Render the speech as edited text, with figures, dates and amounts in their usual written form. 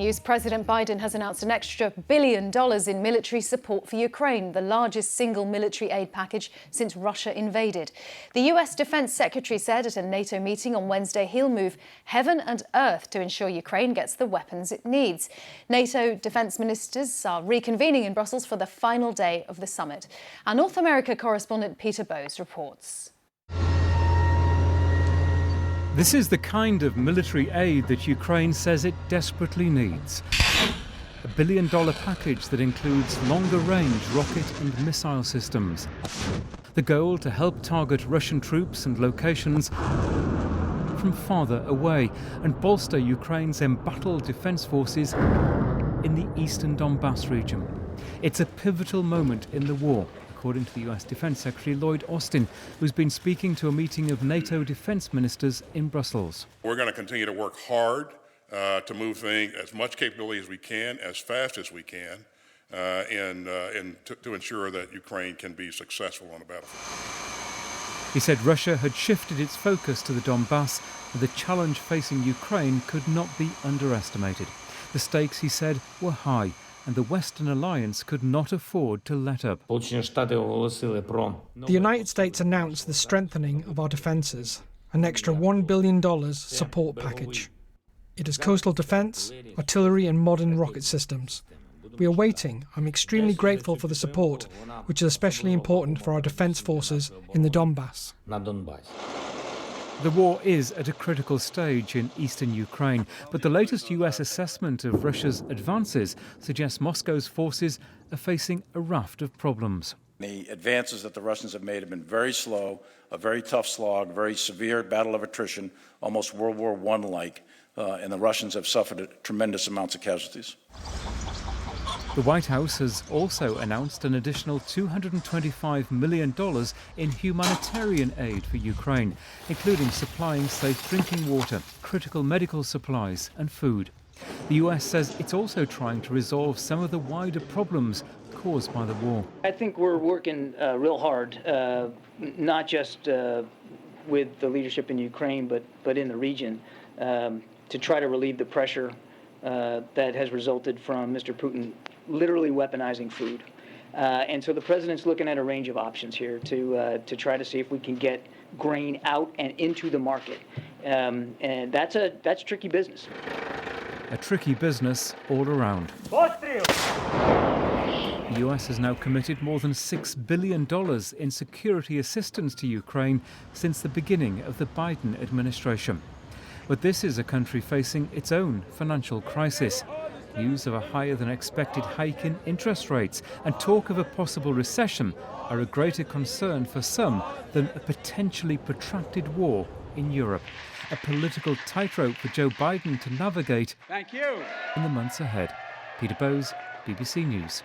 news, President Biden has announced an extra $1 billion in military support for Ukraine, the largest single military aid package since Russia invaded. The US Defence Secretary said at a NATO meeting on Wednesday he'll move heaven and earth to ensure Ukraine gets the weapons it needs. NATO defence ministers are reconvening in Brussels for the final day of the summit. Our North America correspondent Peter Bowes reports. This is the kind of military aid that Ukraine says it desperately needs. A $1 billion package that includes longer-range rocket and missile systems. The goal to help target Russian troops and locations from farther away and bolster Ukraine's embattled defence forces in the eastern Donbass region. It's a pivotal moment in the war, according to the US Defence Secretary Lloyd Austin, who's been speaking to a meeting of NATO defence ministers in Brussels. We're going to continue to work hard to move things, as much capability as we can, as fast as we can, and to ensure that Ukraine can be successful on the battlefield. He said Russia had shifted its focus to the Donbass, and the challenge facing Ukraine could not be underestimated. The stakes, he said, were high, and the Western alliance could not afford to let up. The United States announced the strengthening of our defences, an extra $1 billion support package. It has coastal defence, artillery and modern rocket systems. We are waiting. I'm extremely grateful for the support, which is especially important for our defence forces in the Donbass. The war is at a critical stage in eastern Ukraine, but the latest US assessment of Russia's advances suggests Moscow's forces are facing a raft of problems. The advances that the Russians have made have been very slow, a very tough slog, very severe battle of attrition, almost World War I-like, and the Russians have suffered tremendous amounts of casualties. The White House has also announced an additional $225 million in humanitarian aid for Ukraine, including supplying safe drinking water, critical medical supplies and food. The US says it's also trying to resolve some of the wider problems caused by the war. I think we're working real hard, not just with the leadership in Ukraine, but in the region, to try to relieve the pressure that has resulted from Mr. Putin literally weaponizing food. And so the president's looking at a range of options here to try to see if we can get grain out and into the market. And that's tricky business. A tricky business all around. The US has now committed more than $6 billion in security assistance to Ukraine since the beginning of the Biden administration. But this is a country facing its own financial crisis. News of a higher-than-expected hike in interest rates and talk of a possible recession are a greater concern for some than a potentially protracted war in Europe. A political tightrope for Joe Biden to navigate in the months ahead. Peter Bowes, BBC News.